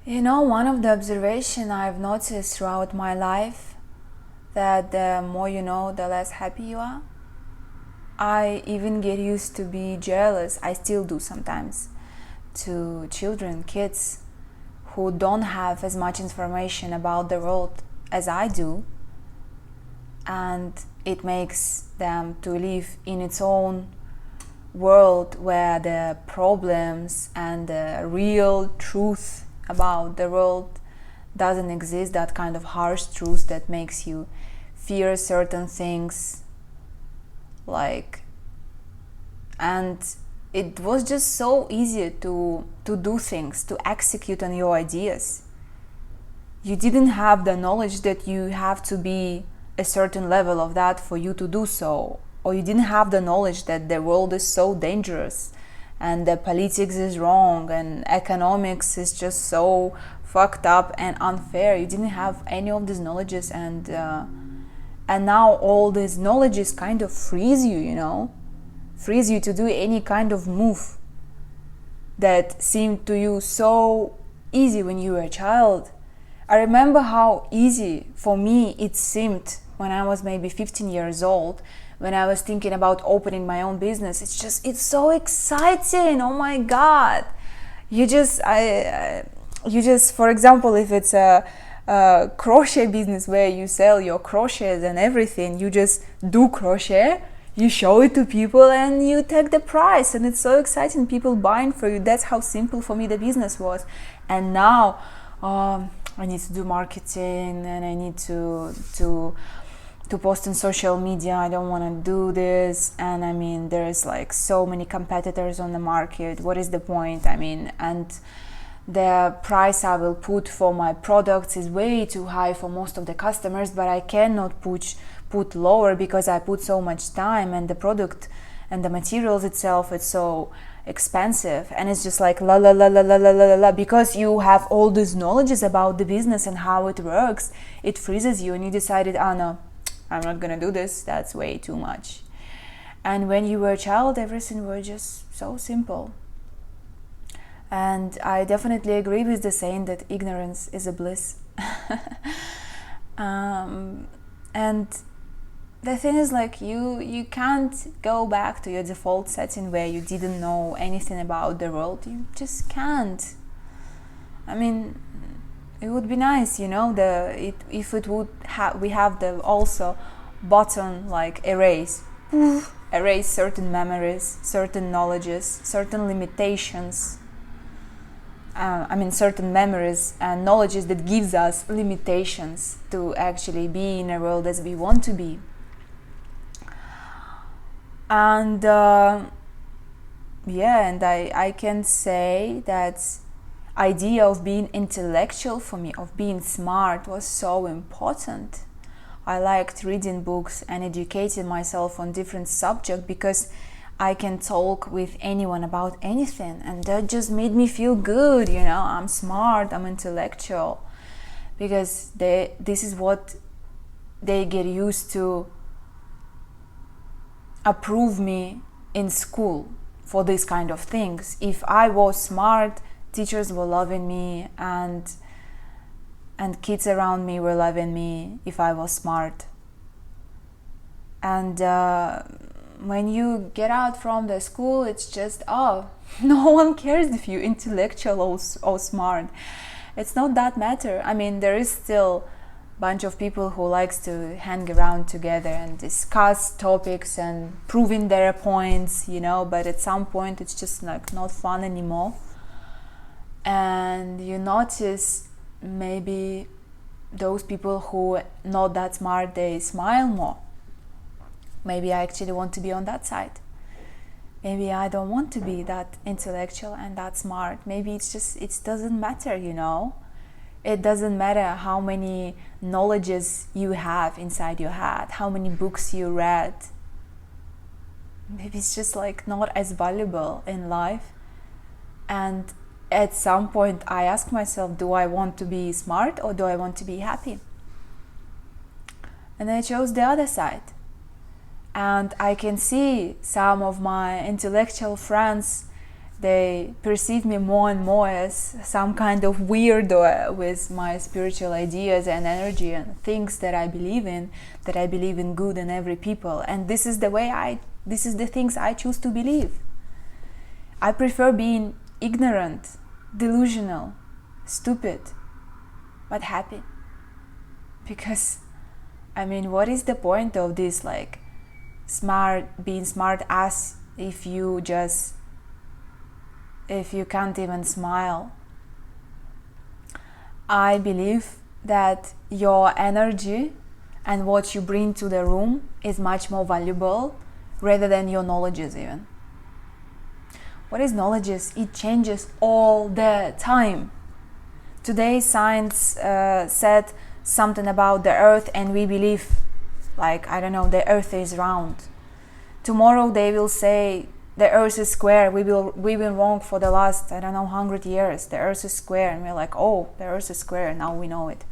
One of the observations I've noticed throughout my life, that the more you know, the less happy you are. I even get used to be jealous, I still do sometimes, to children, kids who don't have as much information about the world as I do, and it makes them to live in its own world where the problems and the real truth about the world doesn't exist, that kind of harsh truth that makes you fear certain things, like, and it was just so easy to do things, to execute on your ideas. You didn't have the knowledge that you have to be a certain level of that for you to do so, or you didn't have the knowledge that the world is so dangerous and the politics is wrong and economics is just so fucked up and unfair. You didn't have any of these knowledges, and now all these knowledges kind of freeze you, freeze you to do any kind of move that seemed to you so easy when you were a child. I remember how easy for me it seemed when I was maybe 15 years old, when I was thinking about opening my own business. It's so exciting. Oh my God. You just, for example, if it's a crochet business where you sell your crochets and everything, you just do crochet, you show it to people and you take the price, and it's so exciting, people buying for you. That's how simple for me the business was. And now I need to do marketing, and I need to post on social media. I don't want to do this, and I mean, there's like so many competitors on the market. What is the point? I mean, and the price I will put for my products is way too high for most of the customers, but I cannot put lower because I put so much time, and the product and the materials itself, it's so expensive. And it's just like la la la la la la la la, because you have all these knowledges about the business and how it works, it freezes you, and you decided, oh no, I'm not gonna do this, that's way too much. And when you were a child, everything was just so simple. And I definitely agree with the saying that ignorance is a bliss. And the thing is, like, you can't go back to your default setting where you didn't know anything about the world. You just can't. I mean, it would be nice, if it would we have the also button like erase, erase certain memories, certain knowledges, certain limitations. Certain memories and knowledges that gives us limitations to actually be in a world as we want to be. And and I can say that idea of being intellectual for me, of being smart, was so important. I liked reading books and educating myself on different subjects because I can talk with anyone about anything, and that just made me feel good. I'm smart, I'm intellectual, because this is what they get used to approve me in school for these kind of things. If I was smart, teachers were loving me, and kids around me were loving me if I was smart. And when you get out from the school, it's just, no one cares if you're intellectual or smart. It's not that matter. I mean, there is still a bunch of people who likes to hang around together and discuss topics and proving their points, but at some point it's just like not fun anymore. And you notice maybe those people who are not that smart, they smile more. Maybe I actually want to be on that side. Maybe I don't want to be that intellectual and that smart. Maybe it doesn't matter, It doesn't matter how many knowledges you have inside your head, how many books you read. Maybe it's just like not as valuable in life. And at some point I ask myself, do I want to be smart or do I want to be happy? And I chose the other side. And I can see some of my intellectual friends They perceive me more and more as some kind of weirdo with my spiritual ideas and energy and things that I believe in good in every people. And this is the things I choose to believe. I prefer being ignorant, delusional, stupid, but happy. Because, I mean, what is the point of this, like, being smart ass if you can't even smile? I believe that your energy and what you bring to the room is much more valuable rather than your knowledges even. What is knowledges? It changes all the time. Today science said something about the earth and we believe, like, I don't know, the earth is round. Tomorrow they will say the earth is square. We've been wrong for the last, I don't know, 100 years. The earth is square, and we're like, oh, the earth is square, now we know it.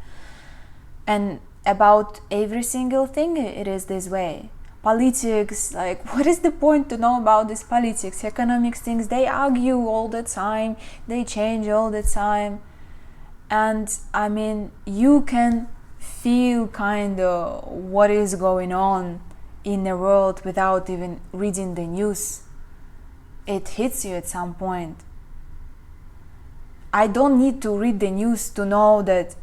And about every single thing it is this way. Politics, like, what is the point to know about this politics? Economics things, they argue all the time, they change all the time. And I mean, you can feel kind of what is going on in the world without even reading the news. It hits you at some point. I don't need to read the news to know that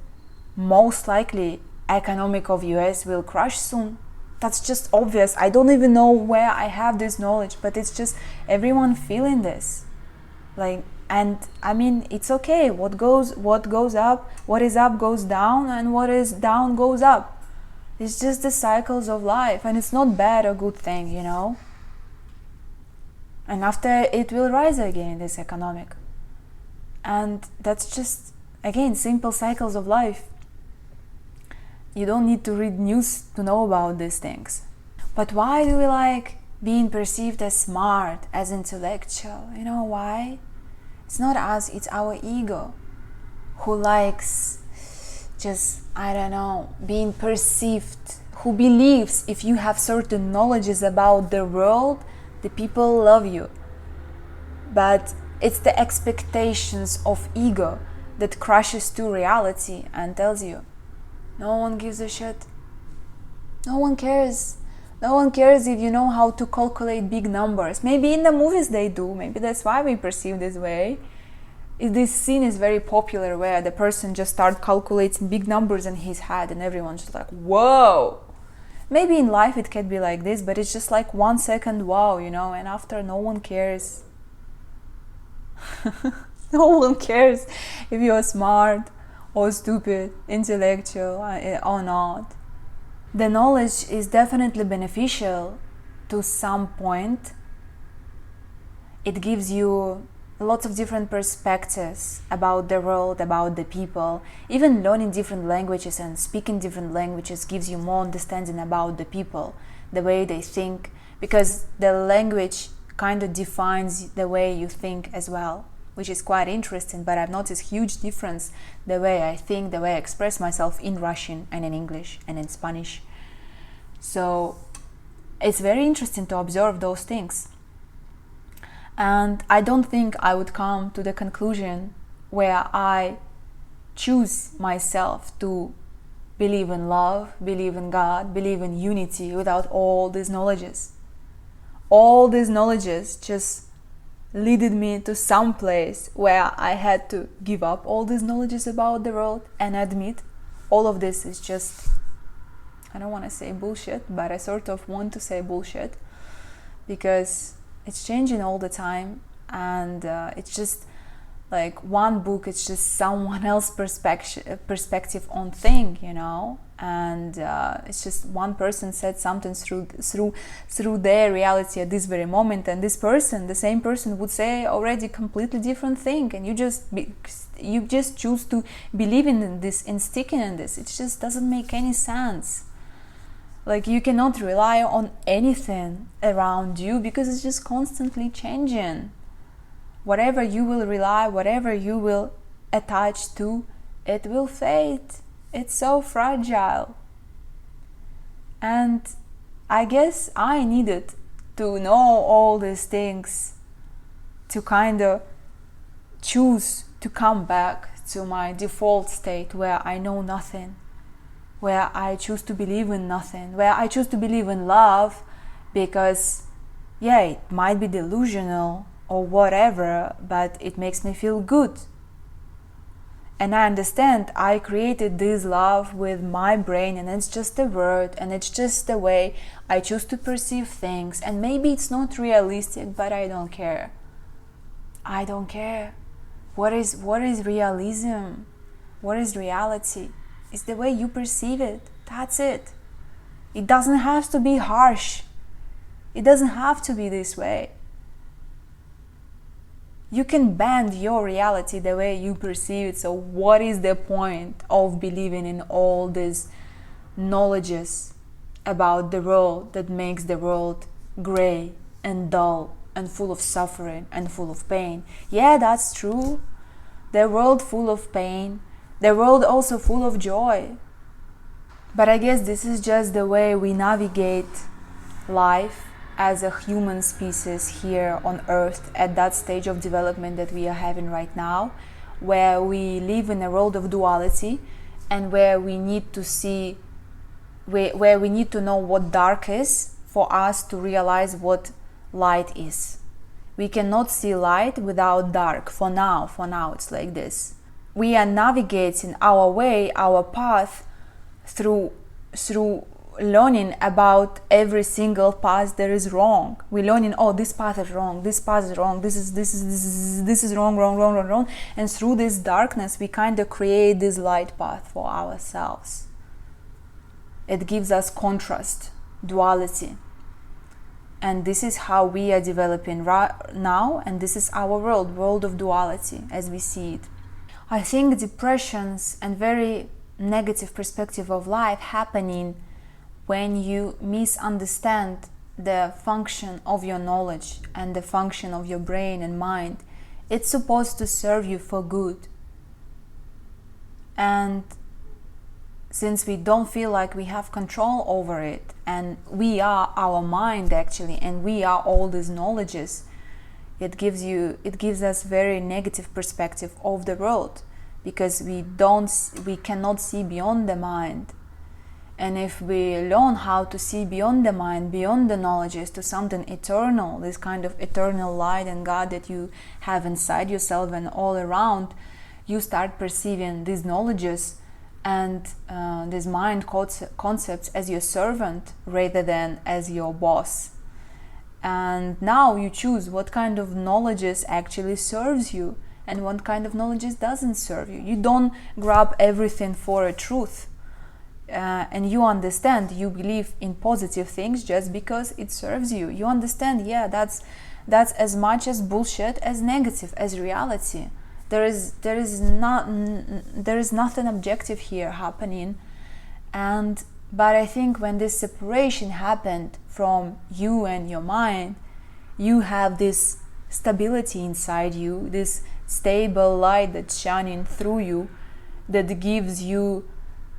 most likely economic of US will crash soon. That's just obvious. I don't even know where I have this knowledge, but it's just everyone feeling this. Like, and I mean, it's okay. What goes up, what is up goes down, and what is down goes up. It's just the cycles of life, and it's not bad or good thing, you know. And after it will rise again, this economic. And that's just, again, simple cycles of life. You don't need to read news to know about these things. But why do we like being perceived as smart, as intellectual? You know why? It's not us, it's our ego who likes just, I don't know, being perceived, who believes if you have certain knowledges about the world, the people love you. But it's the expectations of ego that crashes to reality and tells you, no one gives a shit. No one cares. No one cares if you know how to calculate big numbers. Maybe in the movies they do. Maybe that's why we perceive this way. This scene is very popular where the person just starts calculating big numbers in his head and everyone's just like, whoa. Maybe in life it can be like this, but it's just like 1 second wow, you know, and after no one cares. No one cares if you're smart or stupid, intellectual or not. The knowledge is definitely beneficial to some point. It gives you lots of different perspectives about the world, about the people. Even learning different languages and speaking different languages gives you more understanding about the people, the way they think, because the language kind of defines the way you think as well, which is quite interesting. But I've noticed huge difference the way I think, the way I express myself in Russian and in English and in Spanish. So it's very interesting to observe those things. And I don't think I would come to the conclusion where I choose myself to believe in love, believe in God, believe in unity without all these knowledges. All these knowledges just leaded me to some place where I had to give up all these knowledges about the world and admit all of this is just, I don't want to say bullshit, but I sort of want to say bullshit, because it's changing all the time, and it's just like one book, it's just someone else's perspective on thing, you know, and it's just one person said something through their reality at this very moment, and this person, the same person, would say already completely different thing, and you just choose to believe in this and sticking in this. It just doesn't make any sense. Like, you cannot rely on anything around you because it's just constantly changing. Whatever you will rely, whatever you will attach to, it will fade. It's so fragile. And I guess I needed to know all these things to kind of choose to come back to my default state where I know nothing, where I choose to believe in nothing, where I choose to believe in love, because yeah, it might be delusional or whatever, but it makes me feel good. And I understand I created this love with my brain, and it's just a word, and it's just the way I choose to perceive things, and maybe it's not realistic, but I don't care. I don't care. What is realism? What is reality? It's the way you perceive it. That's it. It doesn't have to be harsh. It doesn't have to be this way. You can bend your reality the way you perceive it. So what is the point of believing in all these knowledges about the world that makes the world gray and dull and full of suffering and full of pain? Yeah, that's true. The world full of pain, the world also full of joy. But I guess this is just the way we navigate life as a human species here on Earth at that stage of development that we are having right now, where we live in a world of duality, and where we need to see, where we need to know what dark is for us to realize what light is. We cannot see light without dark. For now it's like this. We are navigating our way, our path through learning about every single path that is wrong. We're learning, oh, this path is wrong, this path is wrong, this is wrong. And through this darkness, we kind of create this light path for ourselves. It gives us contrast, duality. And this is how we are developing right now, and this is our world of duality as we see it. I think depressions and very negative perspective of life happening when you misunderstand the function of your knowledge and the function of your brain and mind. It's supposed to serve you for good. And since we don't feel like we have control over it, and we are our mind actually, and we are all these knowledges, it gives us very negative perspective of the world, because we cannot see beyond the mind. And if we learn how to see beyond the mind, beyond the knowledges, to something eternal, this kind of eternal light and God that you have inside yourself and all around, you start perceiving these knowledges and these mind concepts as your servant rather than as your boss. And now you choose what kind of knowledges actually serves you and what kind of knowledges doesn't serve you. You don't grab everything for a truth. And you understand, you believe in positive things just because it serves you. You understand, yeah, that's as much as bullshit as negative as reality. There is nothing objective here happening. But I think when this separation happened from you and your mind, you have this stability inside you, this stable light that's shining through you, that gives you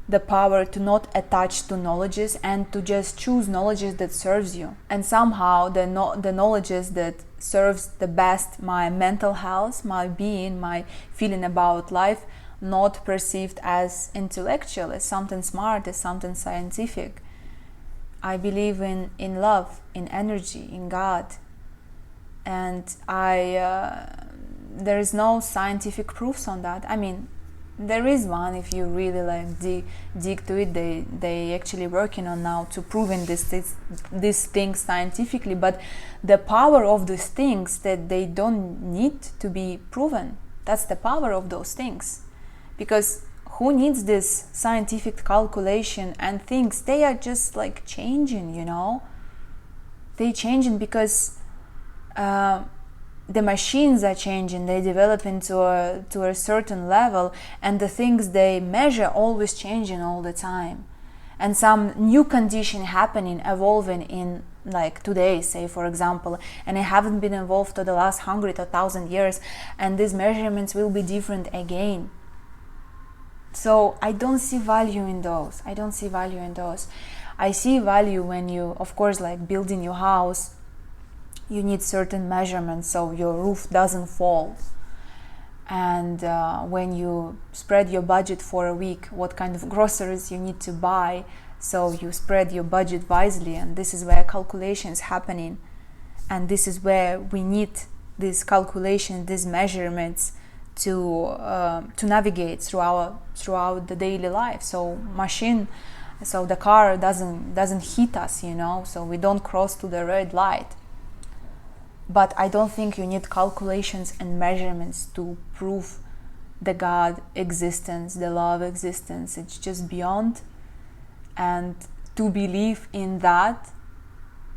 the power to not attach to knowledges and to just choose knowledges that serves you. And somehow the knowledges that serves the best my mental health, my being, my feeling about life, not perceived as intellectual, as something smart, as something scientific. I believe in love, in energy, in God. And there is no scientific proofs on that. I mean, there is one, if you really like dig to it. They actually working on now to proving these things scientifically, but the power of these things that they don't need to be proven. That's the power of those things, because who needs this scientific calculation and things? They are just like changing, you know. They changing because the machines are changing, they develop to a certain level, and the things they measure always changing all the time. And some new condition happening, evolving in like today, say for example, and it haven't been evolved for the last 100 or 1,000 years, and these measurements will be different again. So I don't see value in those. I see value when you, of course, like building your house, You need certain measurements so your roof doesn't fall. And when you spread your budget for a week, what kind of groceries you need to buy, so you spread your budget wisely. And this is where calculation is happening, and this is where we need these calculations, these measurements to navigate throughout the daily life. So the car doesn't hit us, so we don't cross to the red light. But I don't think you need calculations and measurements to prove the God existence, the love existence. It's just beyond. And to believe in that,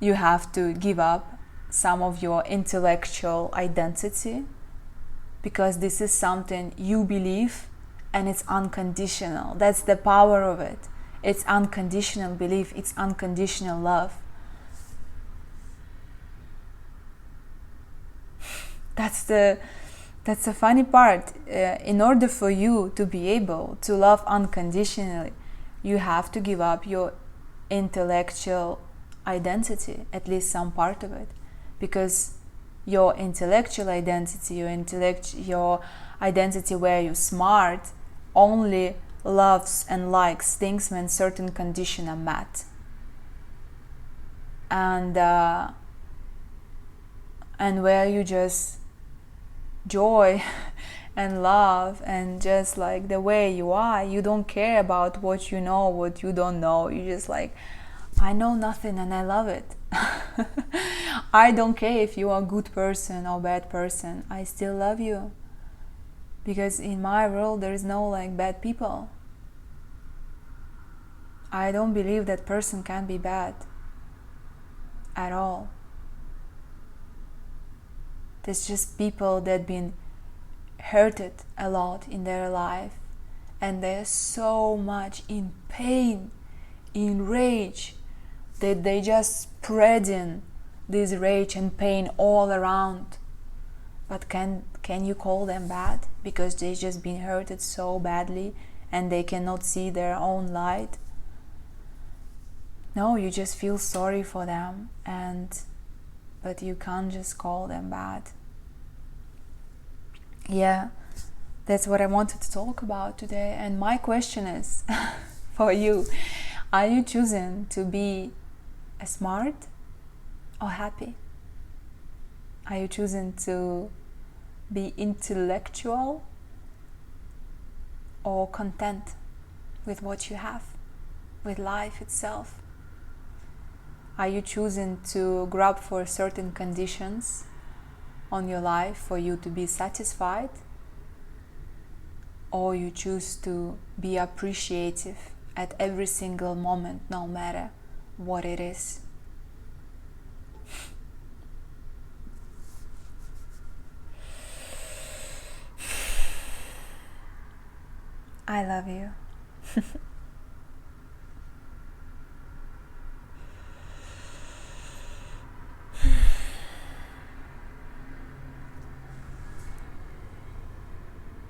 you have to give up some of your intellectual identity, because this is something you believe and it's unconditional. That's the power of it. It's unconditional belief, it's unconditional love. That's the funny part. In order for you to be able to love unconditionally, you have to give up your intellectual identity, at least some part of it, because your intellectual identity, your identity where you're smart, only loves and likes things when certain conditions are met. And where you just joy and love and just like the way you are, you don't care about what you know, what you don't know. You just like, I know nothing and I love it. I don't care if you are a good person or bad person, I still love you, because in my world there is no like bad people. I don't believe that person can be bad at all. There's just people that been hurted a lot in their life, and they're so much in pain, in rage, that they just spreading this rage and pain all around. But can you call them bad because they just been hurted so badly and they cannot see their own light? No, you just feel sorry for them, but you can't just call them bad. Yeah, that's what I wanted to talk about today. And my question is for you, are you choosing to be smart or happy? Are you choosing to be intellectual or content with what you have, with life itself? Are you choosing to grab for certain conditions on your life for you to be satisfied? Or you choose to be appreciative at every single moment, no matter what it is? I love you.